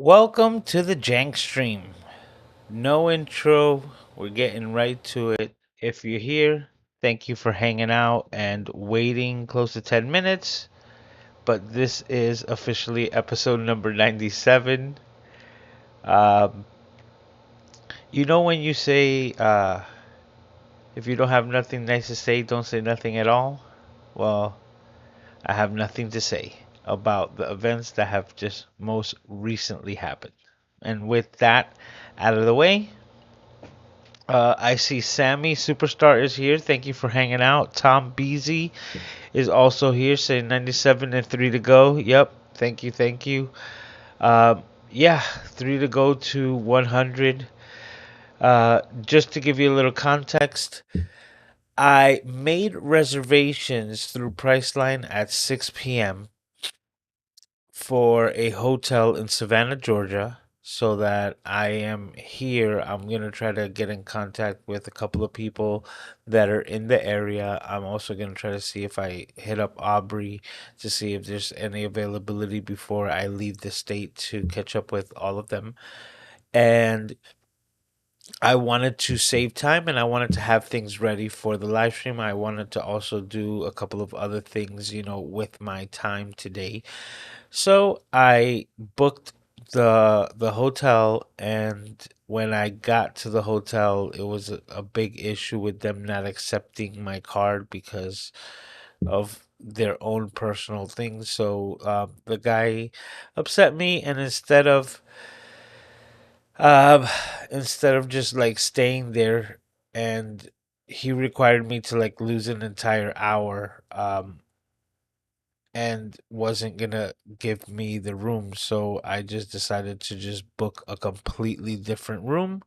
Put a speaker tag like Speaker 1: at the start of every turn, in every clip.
Speaker 1: Welcome to the Jank-Stream. No intro, we're getting right to it. If you're here, thank you for hanging out and waiting close to 10 minutes. But this is officially episode number 97. Um, you know when you say, if you don't have nothing nice to say, don't say nothing at all? Well, I have nothing to say about the events that have just most recently happened. And with that out of the way, I see Sammy Superstar is here. Thank you for hanging out. Tom Beasy is also here, saying 97 and 3 to go. Yep. Thank you. Thank you. Yeah, 3 to go to 100. Just to give you a little context, I made reservations through Priceline at 6 p.m. for a hotel in Savannah, Georgia, so that I am here. I'm going to try to get in contact with a couple of people that are in the area. I'm also going to try to see if I hit up Aubrey to see if there's any availability before I leave the state to catch up with all of them. And I wanted to save time and I wanted to have things ready for the live stream. I wanted to also do a couple of other things, with my time today. So I booked the hotel, and when I got to the hotel, it was a big issue with them not accepting my card because of their own personal things. So the guy upset me, and um, instead of just like staying there, and he required me to like lose an entire hour. And wasn't gonna give me the room, so I just decided to just book a completely different room.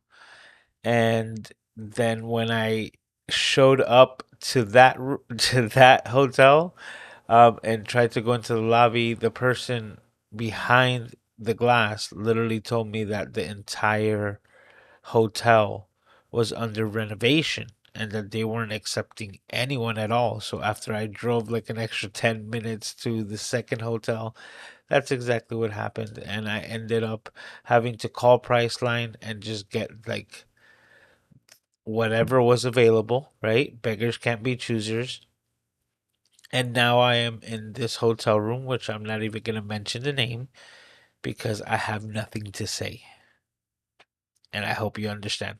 Speaker 1: And then when I showed up to to that hotel, and tried to go into the lobby, the person behind the glass literally told me that the entire hotel was under renovation and that they weren't accepting anyone at all. So after I drove like an extra 10 minutes to the second hotel, that's exactly what happened. And I ended up having to call Priceline and just get like whatever was available, right? Beggars can't be choosers. And now I am in this hotel room, which I'm not even going to mention the name because I have nothing to say. And I hope you understand.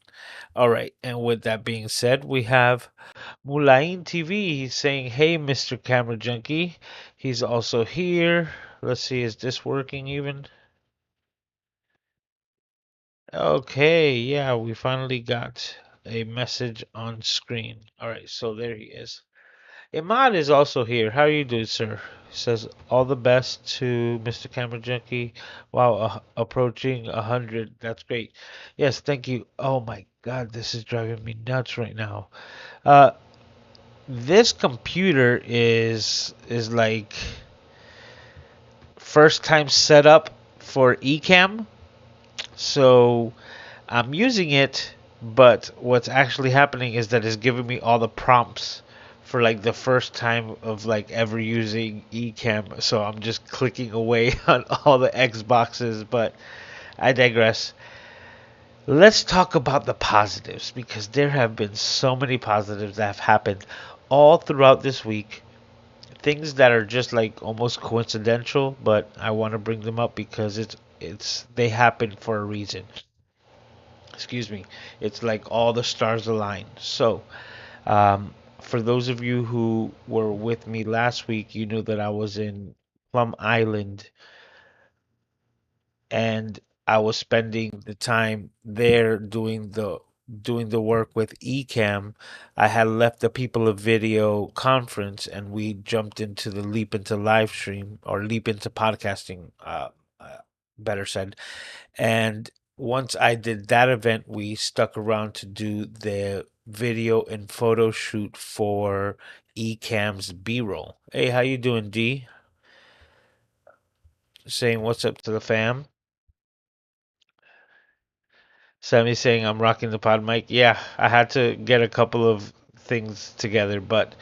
Speaker 1: All right. And with that being said, we have Mulain TV. He's saying, "Hey, Mr. Camera Junkie." He's also here. Let's see, is this working even? Okay, yeah, we finally got a message on screen. All right, so there he is. Imad is also here. How are you doing, sir? He says, "All the best to Mr. Camera Junkie." Wow, approaching 100. That's great. Yes, thank you. Oh my God, this is driving me nuts right now. Uh, this computer is like first time setup for Ecamm, so I'm using it, but what's actually happening is that it's giving me all the prompts for like the first time of like ever using Ecamm, so I'm just clicking away on all the Xboxes, but I digress. Let's talk about the positives because there have been so many positives that have happened all throughout this week, things that are just like almost coincidental, but I want to bring them up because it's they happen for a reason. Excuse me. It's like all the stars align. So, for those of you who were with me last week, you knew that I was in Plum Island and I was spending the time there doing the work with Ecamm. I had left the People of Video conference and we jumped into the leap into live stream or leap into podcasting, better said. And once I did that event, we stuck around to do the video and photo shoot for Ecamm's B-roll. Hey, how you doing, D? Saying what's up to the fam. Sammy saying I'm rocking the pod mic. Yeah, I had to get a couple of things together, but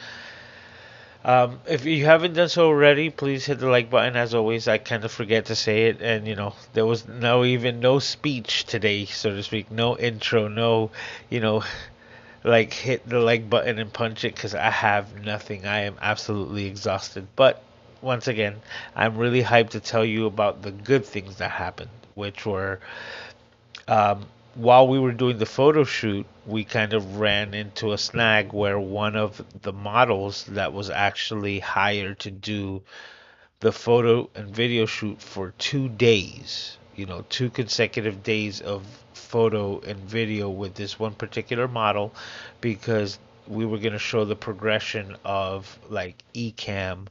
Speaker 1: If you haven't done so already, please hit the like button. As always, I kind of forget to say it, and there was no speech today, so to speak, no intro, no, you know, like hit the like button and punch it because I have nothing. I am absolutely exhausted. But once again, I'm really hyped to tell you about the good things that happened, which were while we were doing the photo shoot, we kind of ran into a snag where one of the models that was actually hired to do the photo and video shoot for 2 days, 2 consecutive days of photo and video with this one particular model, because we were going to show the progression of like Ecamm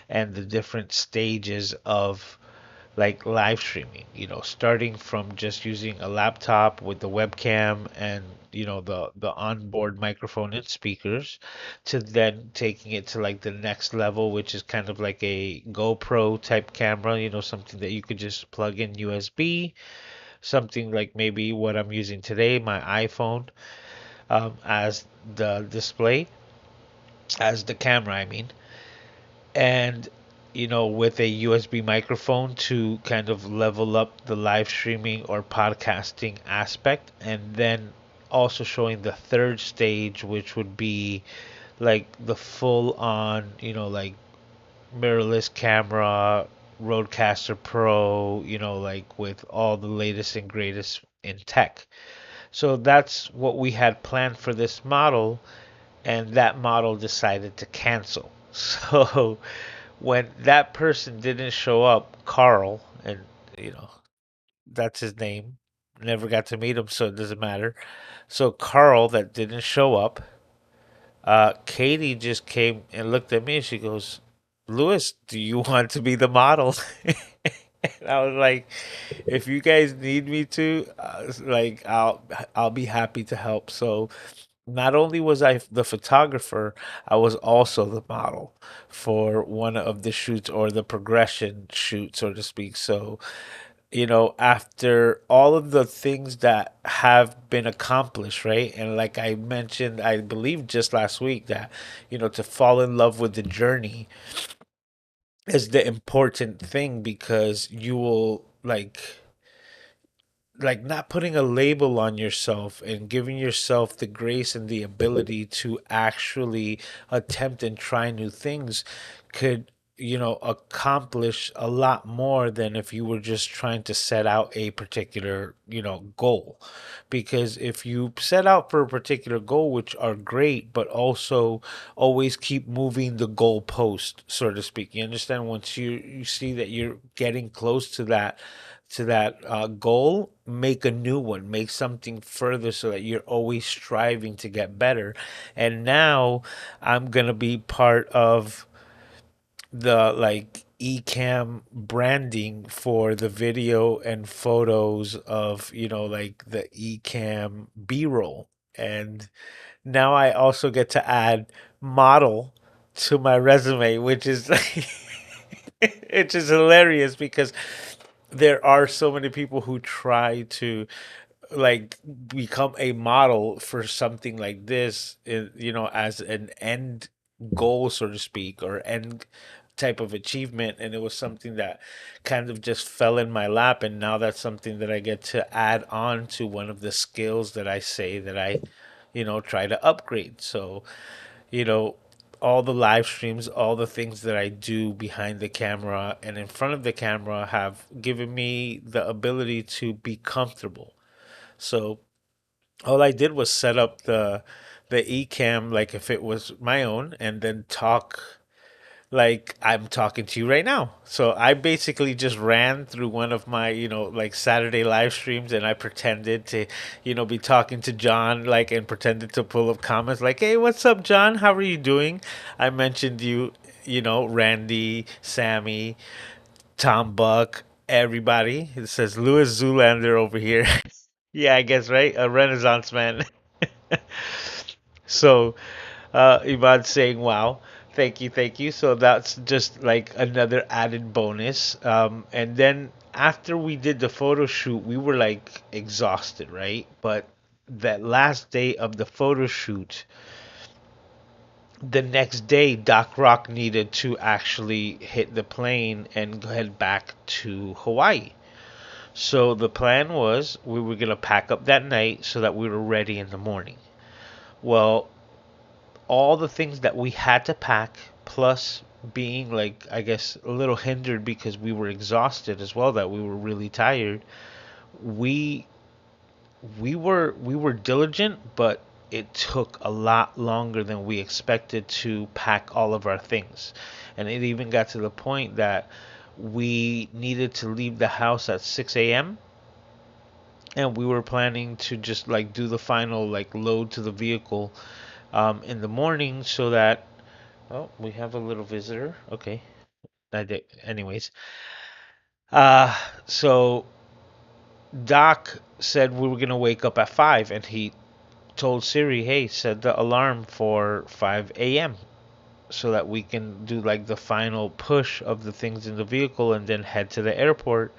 Speaker 1: and the different stages of like live streaming, starting from just using a laptop with the webcam and the onboard microphone and speakers, to then taking it to like the next level, which is kind of like a GoPro type camera, something that you could just plug in USB, something like maybe what I'm using today, my iPhone, as the display, as the camera, I mean, and with a USB microphone to kind of level up the live streaming or podcasting aspect, and then also showing the third stage, which would be like the full on, like mirrorless camera, Rodecaster Pro, like with all the latest and greatest in tech. So that's what we had planned for this model, and that model decided to cancel. So when that person didn't show up, Carl, and you know, that's his name. Never got to meet him, so it doesn't matter. So Carl that didn't show up, Katie just came and looked at me and she goes, Lewis, do you want to be the model? And I was like, if you guys need me to, like I'll be happy to help. So not only was I the photographer, I was also the model for one of the shoots, or the progression shoot, so to speak. So, after all of the things that have been accomplished, right? And like I mentioned, I believe just last week that, to fall in love with the journey is the important thing, because you will like not putting a label on yourself and giving yourself the grace and the ability to actually attempt and try new things could, accomplish a lot more than if you were just trying to set out a particular, goal. Because if you set out for a particular goal, which are great, but also always keep moving the goal post, so to speak. You understand? Once you see that you're getting close to that goal, make a new one, make something further, so that you're always striving to get better. And now I'm gonna be part of the like Ecamm branding for the video and photos of, like the Ecamm B-roll. And now I also get to add model to my resume, which is which is hilarious, because there are so many people who try to like become a model for something like this, as an end goal, so to speak, or end type of achievement. And it was something that kind of just fell in my lap, and now that's something that I get to add on to one of the skills that I say that I, try to upgrade. So, you know, all the live streams, all the things that I do behind the camera and in front of the camera have given me the ability to be comfortable. So all I did was set up the Ecamm like if it was my own, and then talk like I'm talking to you right now. So I basically just ran through one of my, like Saturday live streams, and I pretended to, be talking to John, like, and pretended to pull up comments like, "Hey, what's up, John? How are you doing?" I mentioned you, Randy, Sammy, Tom Buck, everybody. It says Louis Zoolander over here. Yeah, I guess, right? A Renaissance man. So, Iman saying, wow, thank you, thank you. So that's just like another added bonus. And then after we did the photo shoot, we were like exhausted, right? But that last day of the photo shoot, The next day, Doc Rock needed to actually hit the plane and head back to Hawaii. So the plan was we were going to pack up that night so that we were ready in the morning. Well, all the things that we had to pack, plus being like, I guess, a little hindered because we were exhausted as well, that we were really tired. We we were diligent, but it took a lot longer than we expected to pack all of our things. And it even got to the point that we needed to leave the house at 6 a.m. and we were planning to just like do the final like load to the vehicle in the morning so that oh, we have a little visitor. Okay. Anyways, uh so Doc said we were gonna wake up at 5 and he told Siri, hey, set the alarm for 5 a.m. so that we can do like the final push of the things in the vehicle and then head to the airport.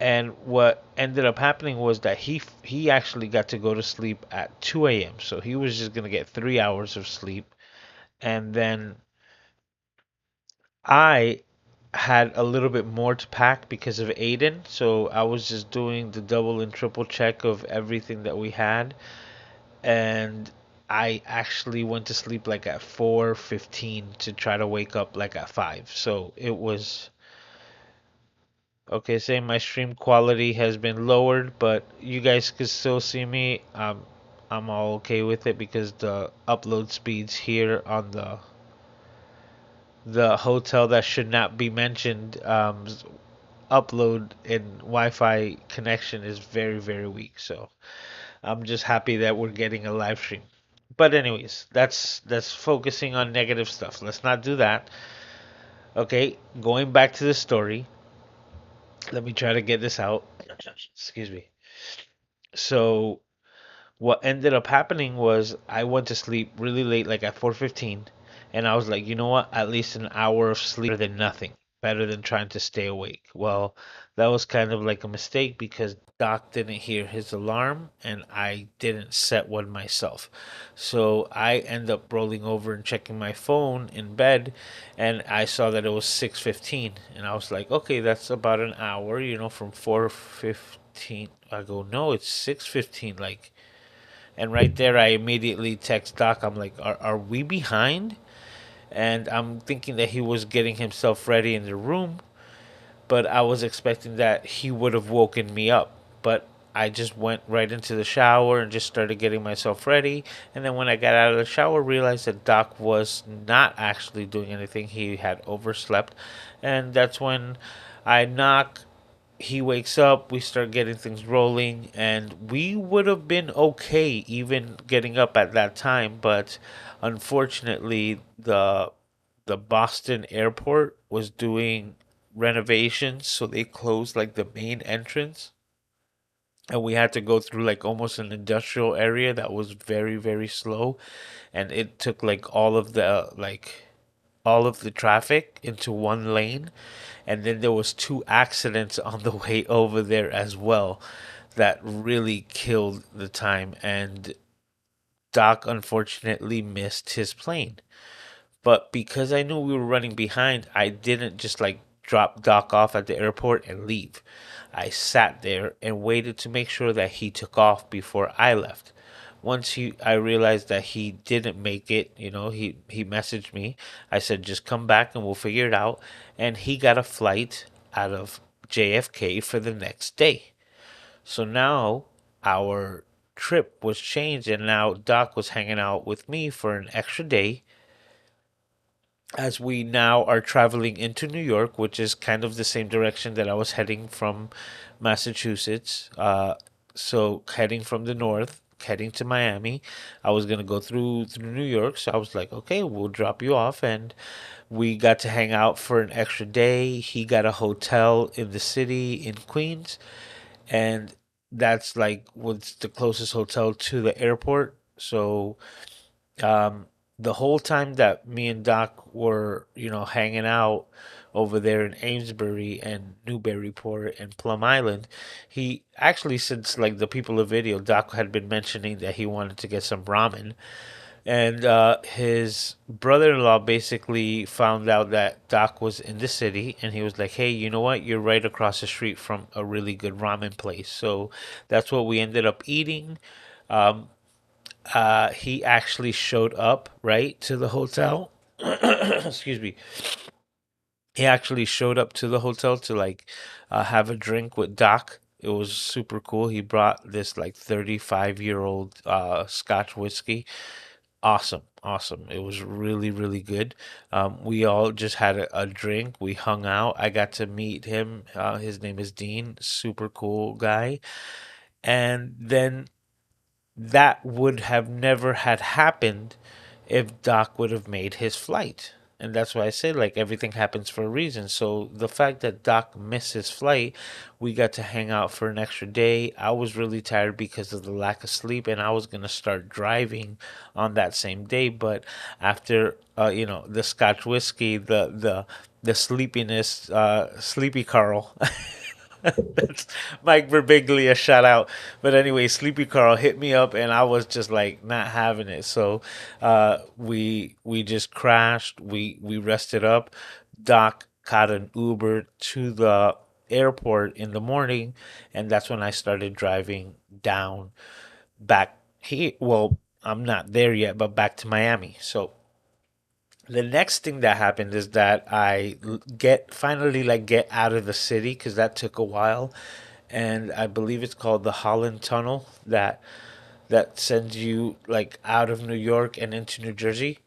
Speaker 1: And what ended up happening was that he actually got to go to sleep at 2 a.m. So he was just gonna get 3 hours of sleep, and then I had a little bit more to pack because of Aiden. So I was just doing the double and triple check of everything that we had, and I actually went to sleep like at 4:15 to try to wake up like at 5. So it was okay. Saying my stream quality has been lowered, but you guys could still see me. I'm all okay with it because the upload speeds here on the hotel that should not be mentioned upload and Wi-Fi connection is very very weak. So I'm just happy that we're getting a live stream. But anyways, that's focusing on negative stuff. Let's not do that. Okay, going back to the story. Let me try to get this out. Excuse me. So what ended up happening was I went to sleep really late, like at 4:15, and I was like, you know what? At least an hour of sleep better than nothing, better than trying to stay awake. Well, that was kind of like a mistake because Doc didn't hear his alarm and I didn't set one myself. So I end up rolling over and checking my phone in bed, and I saw that it was 6:15, and I was like, okay, that's about an hour, from 4:15. I go, no, it's 6:15, like. And right there, I immediately text Doc. I'm like, are we behind? And I'm thinking that he was getting himself ready in the room, but I was expecting that he would have woken me up. But I just went right into the shower and just started getting myself ready. And then when I got out of the shower, realized that Doc was not actually doing anything. He had overslept. And that's when I knock, he wakes up, we start getting things rolling, and we would have been okay even getting up at that time, but unfortunately the Boston airport was doing renovations, so they closed like the main entrance, and we had to go through like almost an industrial area that was very very slow, and it took like all of the traffic into one lane, and then there was two accidents on the way over there as well that really killed the time, and Doc unfortunately missed his plane. But because I knew we were running behind, I didn't just like drop Doc off at the airport and leave. I sat there and waited to make sure that he took off before I left. I realized that he didn't make it, he messaged me. I said, just come back and we'll figure it out. And he got a flight out of JFK for the next day. So now our trip was changed, and now Doc was hanging out with me for an extra day as we now are traveling into New York, which is kind of the same direction that I was heading from Massachusetts. So heading from the north, heading to Miami, I was gonna go through New York. So I was like, okay, we'll drop you off, and we got to hang out for an extra day. He got a hotel in the city in Queens, and that's like what's the closest hotel to the airport. So um, the whole time that me and Doc were, hanging out over there in Amesbury and Newburyport and Plum Island, he actually, since like the people of video, Doc had been mentioning that he wanted to get some ramen, And his brother-in-law basically found out that Doc was in the city, and he was like, "Hey, you know what? You're right across the street from a really good ramen place." So that's what we ended up eating. Um, he actually showed up right to the hotel. Excuse me. He actually showed up to the hotel to like have a drink with Doc. It was super cool. He brought this like 35-year-old Scotch whiskey. Awesome, awesome. It was really, really good. We all just had a drink. We hung out. I got to meet him. His name is Dean. Super cool guy. And then that would have never had happened if Doc would have made his flight. And that's why I say like everything happens for a reason. So the fact that Doc missed his flight, we got to hang out for an extra day. I was really tired because of the lack of sleep, and I was gonna start driving on that same day. But after the Scotch whiskey, the sleepiness, sleepy Carl. That's Mike Birbiglia shout out. But anyway, Sleepy Carl hit me up, and I was just like not having it. So we just crashed. We rested up. Doc caught an Uber to the airport in the morning, and that's when I started driving down back here. Well, I'm not there yet, but back to Miami. So the next thing that happened is that get finally like get out of the city because that took a while, and I believe it's called the Holland Tunnel that sends you like out of New York and into New Jersey.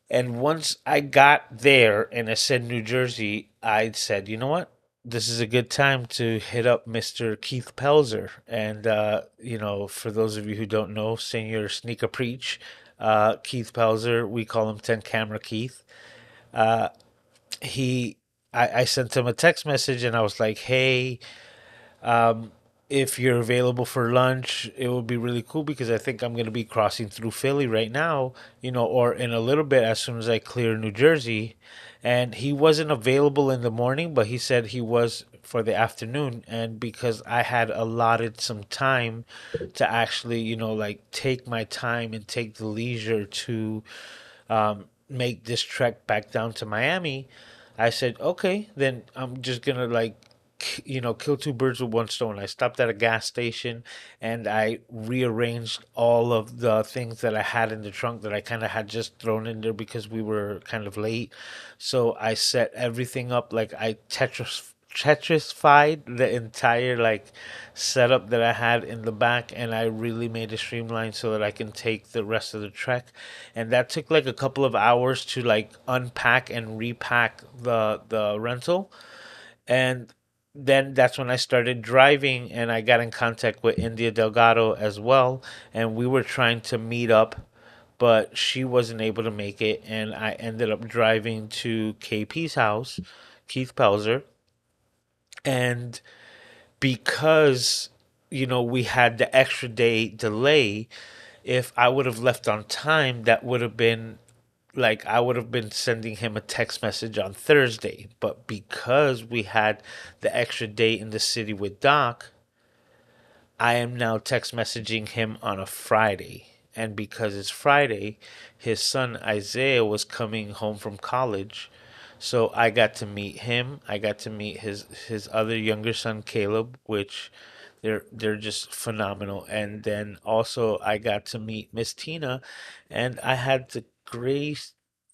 Speaker 1: And once I got there and I said New Jersey, I said, you know what? This is a good time to hit up Mr. Keith Pelzer. And, for those of you who don't know, Senior Sneaker Preach, Keith Pelzer, we call him 10 Camera Keith. Uh, he, I sent him a text message and I was like, hey, um, if you're available for lunch, it would be really cool because I think I'm going to be crossing through Philly right now, or in a little bit as soon as I clear New Jersey. And he wasn't available in the morning, but he said he was for the afternoon. And because I had allotted some time to actually, like take my time and take the leisure to make this trek back down to Miami, I said, okay, then I'm just gonna like, kill two birds with one stone. I stopped at a gas station and I rearranged all of the things that I had in the trunk that I kind of had just thrown in there because we were kind of late. So I set everything up like I Tetrisified the entire like setup that I had in the back, and I really made it streamlined so that I can take the rest of the trek. And that took like a couple of hours to like unpack and repack the rental. And then that's when I started driving, and I got in contact with India Delgado as well, and we were trying to meet up, but she wasn't able to make it, and I ended up driving to KP's house, Keith Pelzer. And because we had the extra day delay, if I would have left on time, that would have been like I would have been sending him a text message on Thursday. But because we had the extra day in the city with Doc, I am now text messaging him on a Friday. And because it's Friday, his son Isaiah was coming home from college. So I got to meet him. I got to meet his other younger son Caleb, which they're just phenomenal. And then also I got to meet Miss Tina, and I had the great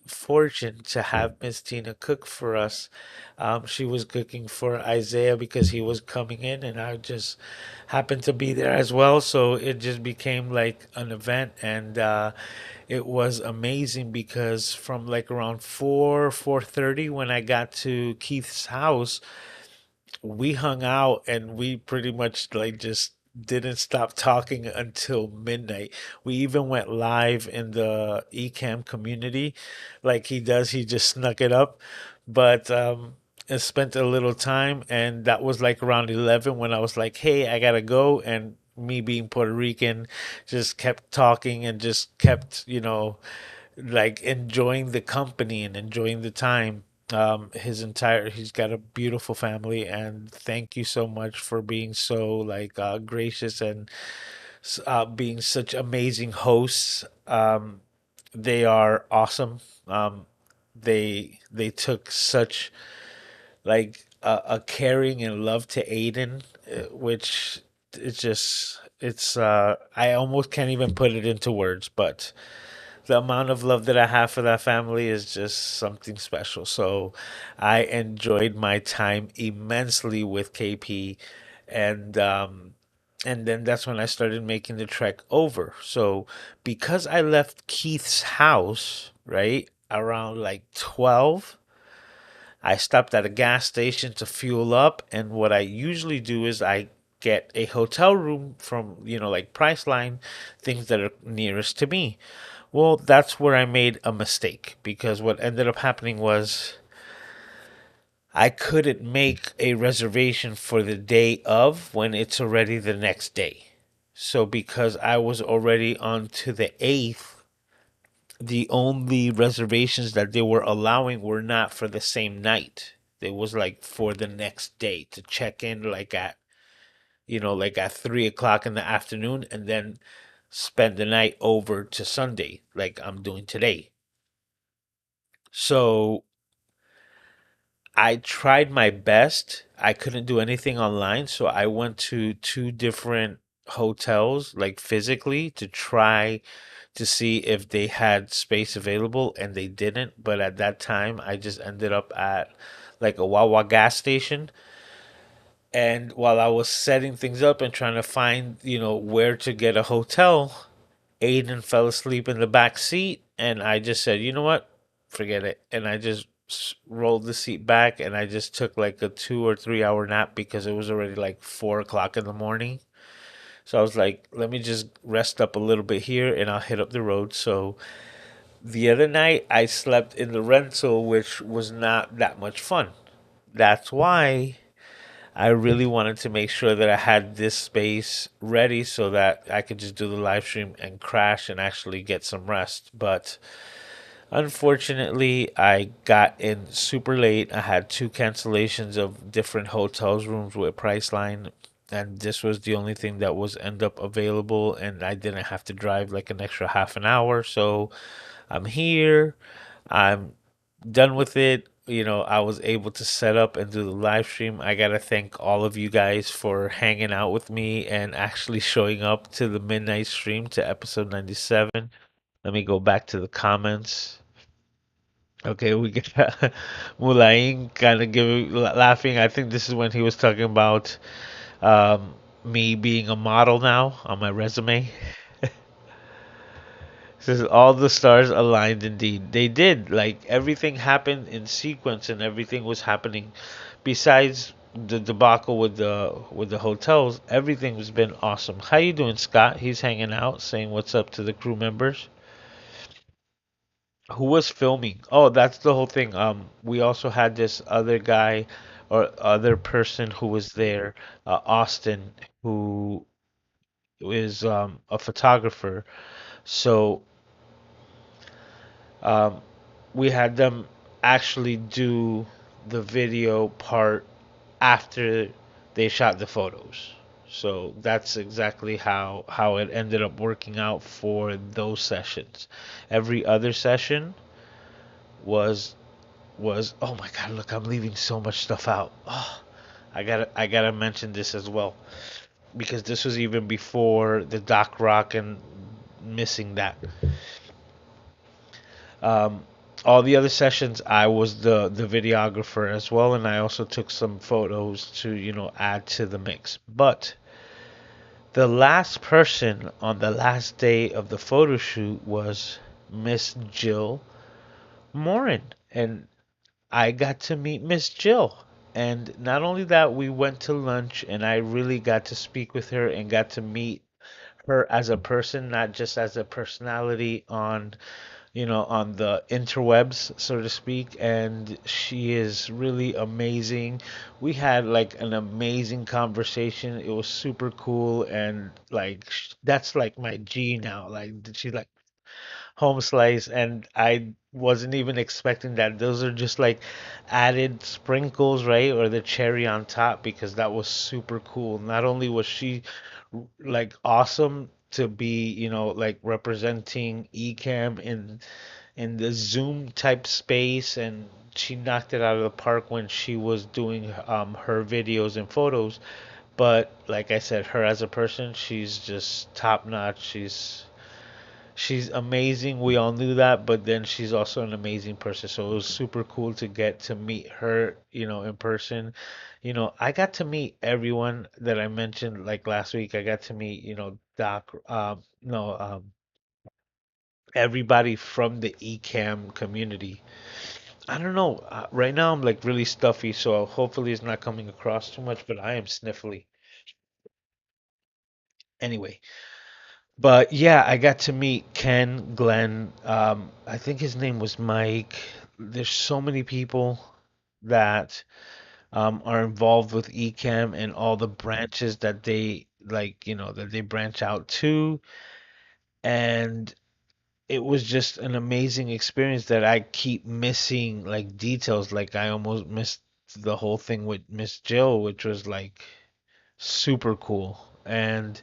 Speaker 1: fortune to have Miss Tina cook for us. She was cooking for Isaiah because he was coming in, and I just happened to be there as well. So it just became like an event, and it was amazing because from like around 4:30 when I got to Keith's house, we hung out and we pretty much like just didn't stop talking until midnight. We even went live in the Ecamm community like he does. He just snuck it up. But I spent a little time, and that was like around 11 when I was like, "Hey, I gotta go." And me being Puerto Rican, just kept talking and just kept, like enjoying the company and enjoying the time. He's got a beautiful family, and thank you so much for being so like gracious and being such amazing hosts. Um, they are awesome. Um, they took such like a caring and love to Aiden, which it's just I almost can't even put it into words, but the amount of love that I have for that family is just something special. So I enjoyed my time immensely with KP, and then that's when I started making the trek over. So because I left Keith's house, right, around like 12, I stopped at a gas station to fuel up, and what I usually do is I get a hotel room from, like Priceline, things that are nearest to me. Well, that's where I made a mistake because what ended up happening was I couldn't make a reservation for the day of when it's already the next day. So because I was already on to the 8th, the only reservations that they were allowing were not for the same night. It was like for the next day to check in like at 3 o'clock in the afternoon and then spend the night over to Sunday, like I'm doing today. So I tried my best. I couldn't do anything online, so I went to two different hotels, like physically, to try to see if they had space available, and they didn't. But at that time, I just ended up at like a Wawa gas station. And while I was setting things up and trying to find, where to get a hotel, Aiden fell asleep in the back seat, and I just said, you know what, forget it, and I just rolled the seat back, and I just took like a 2 or 3 hour nap because it was already like 4 o'clock in the morning. So I was like, let me just rest up a little bit here, and I'll hit up the road. So the other night I slept in the rental, which was not that much fun. That's why I really wanted to make sure that I had this space ready so that I could just do the live stream and crash and actually get some rest. But unfortunately, I got in super late. I had two cancellations of different hotels rooms with Priceline, and this was the only thing that was end up available, and I didn't have to drive like an extra half an hour. So I'm here. I'm done with it. I was able to set up and do the live stream. I gotta thank all of you guys for hanging out with me and actually showing up to the midnight stream to episode 97. Let me go back to the comments. Okay, we got Mulaing kind of laughing. I think this is when he was talking about um, me being a model now on my resume. Says all the stars aligned indeed. They did. Like everything happened in sequence and everything was happening besides the debacle with the hotels. Everything's been awesome. How you doing, Scott? He's hanging out, saying what's up to the crew members. Who was filming? Oh, that's the whole thing. We also had this other guy or other person who was there, Austin, who is a photographer. So um, we had them actually do the video part after they shot the photos. So that's exactly how it ended up working out for those sessions. Every other session was oh my god, look, I'm leaving so much stuff out. Oh, I gotta mention this as well because this was even before the Doc Rock and missing that. Um, all the other sessions, I was the videographer as well, and I also took some photos to add to the mix. But the last person on the last day of the photo shoot was Miss Jill Morin, and I got to meet Miss Jill. And not only that, we went to lunch, and I really got to speak with her and got to meet her as a person, not just as a personality on the interwebs, so to speak, and she is really amazing. We had like an amazing conversation. It was super cool, and like that's like my G now. Like she's like home slice, and I wasn't even expecting that. Those are just like added sprinkles, right? Or the cherry on top because that was super cool. Not only was she like awesome, to be, like representing Ecamm in the Zoom type space, and she knocked it out of the park when she was doing her videos and photos. But like I said, her as a person, she's just top notch. She's amazing. We all knew that, but then she's also an amazing person. So it was super cool to get to meet her, in person. I got to meet everyone that I mentioned like last week. I got to meet, Doc, no, everybody from the Ecamm community. I don't know. Right now I'm like really stuffy, so hopefully it's not coming across too much, but I am sniffly. Anyway, but yeah, I got to meet Ken, Glenn. I think his name was Mike. There's so many people that are involved with Ecamm and all the branches that they like, that they branch out to. And it was just an amazing experience that I keep missing like details. Like I almost missed the whole thing with Miss Jill, which was like super cool. And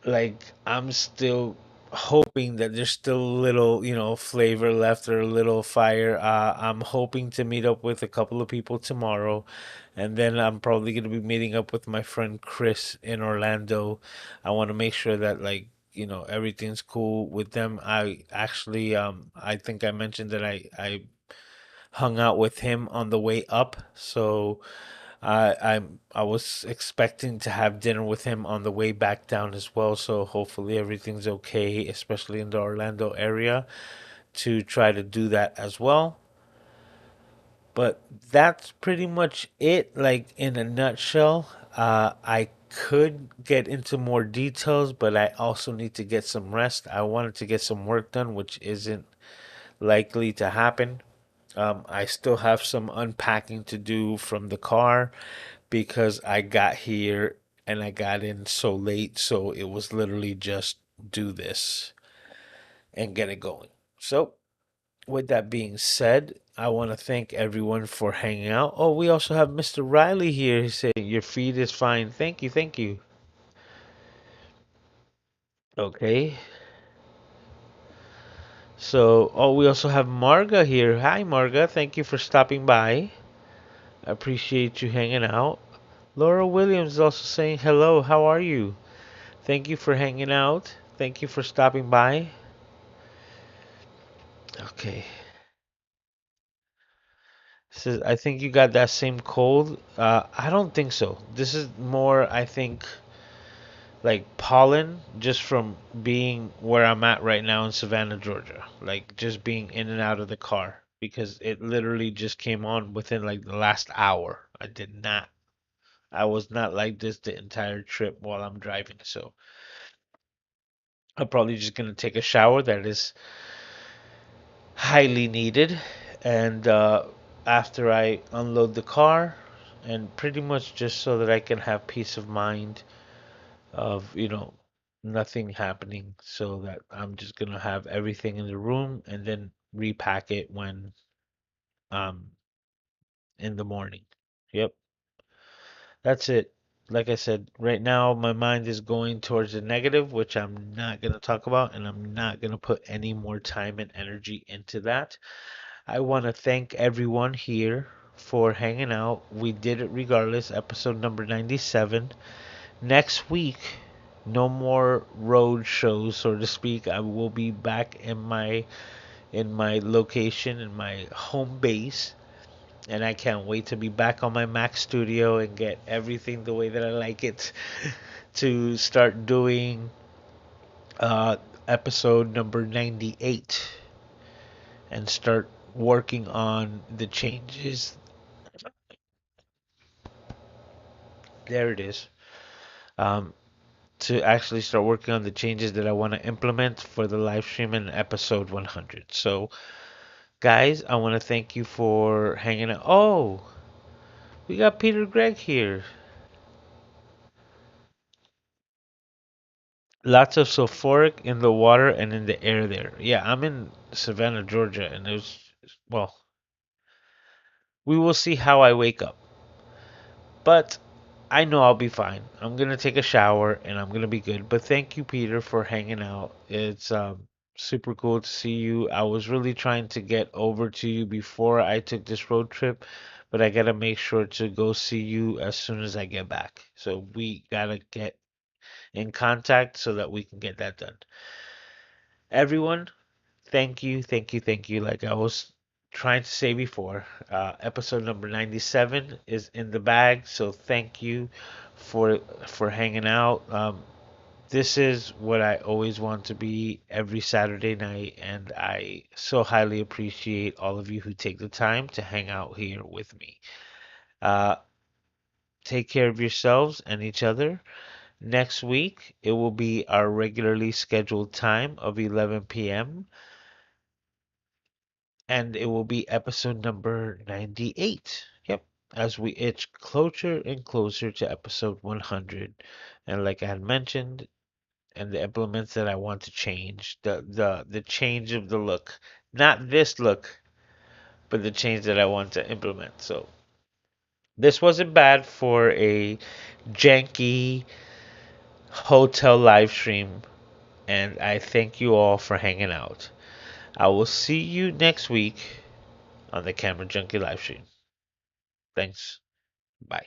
Speaker 1: like I'm still hoping that there's still a little, flavor left or a little fire. I'm hoping to meet up with a couple of people tomorrow, and then I'm probably gonna be meeting up with my friend Chris in Orlando. I want to make sure that like, everything's cool with them. I actually, I think I mentioned that I hung out with him on the way up, so. I was expecting to have dinner with him on the way back down as well, so hopefully everything's okay, especially in the Orlando area, to try to do that as well. But that's pretty much it, like in a nutshell. I could get into more details, but I also need to get some rest. I wanted to get some work done, which isn't likely to happen. I still have some unpacking to do from the car because I got here and I got in so late, so it was literally just do this and get it going. So, with that being said, I want to thank everyone for hanging out. Oh, we also have Mr. Riley here. He said, your feed is fine. Thank you, thank you. Okay. So, oh, we also have Marga here. Hi, Marga. Thank you for stopping by. I appreciate you hanging out. Laura Williams is also saying hello. How are you? Thank you for hanging out. Thank you for stopping by. Okay. Says, I think you got that same cold. I don't think so. This is more, I think, like pollen just from being where I'm at right now in Savannah, Georgia. Like just being in and out of the car because it literally just came on within like the last hour. I was not like this the entire trip while I'm driving. So I'm probably just gonna take a shower that is highly needed. And after I unload the car, and pretty much just so that I can have peace of mind of, nothing happening, so that I'm just gonna have everything in the room and then repack it when um in the morning. Yep, that's it. Like I said, right now my mind is going towards the negative, which I'm not gonna talk about, and I'm not gonna put any more time and energy into that. I want to thank everyone here for hanging out. We did it regardless, episode number 97. Next week, no more road shows, so to speak. I will be back in my location, in my home base, and I can't wait to be back on my Mac Studio and get everything the way that I like it to start doing uh episode number 98 and start working on the changes. There it is. Um, to actually start working on the changes that I want to implement for the live stream in episode 100. So, guys, I want to thank you for hanging out. Oh, we got Peter Gregg here. Lots of sulfuric in the water and in the air there. Yeah, I'm in Savannah, Georgia, and well, we will see how I wake up. But I know I'll be fine. I'm gonna take a shower and I'm gonna be good. But thank you, Peter, for hanging out. It's super cool to see you. I was really trying to get over to you before I took this road trip, but I gotta make sure to go see you as soon as I get back. So we gotta get in contact so that we can get that done. Everyone, thank you, thank you, thank you. Like I was trying to say before, episode number 97 is in the bag, so thank you for hanging out. This is what I always want to be every Saturday night, and I so highly appreciate all of you who take the time to hang out here with me. Uh, take care of yourselves and each other. Next week, it will be our regularly scheduled time of 11 p.m. and it will be episode number 98. Yep, as we itch closer and closer to episode 100. And like I had mentioned, and the implements that I want to change, the change of the look, not this look, but the change that I want to implement. So this wasn't bad for a janky hotel live stream, and I thank you all for hanging out. I will see you next week on the Camera Junkie live stream. Thanks. Bye.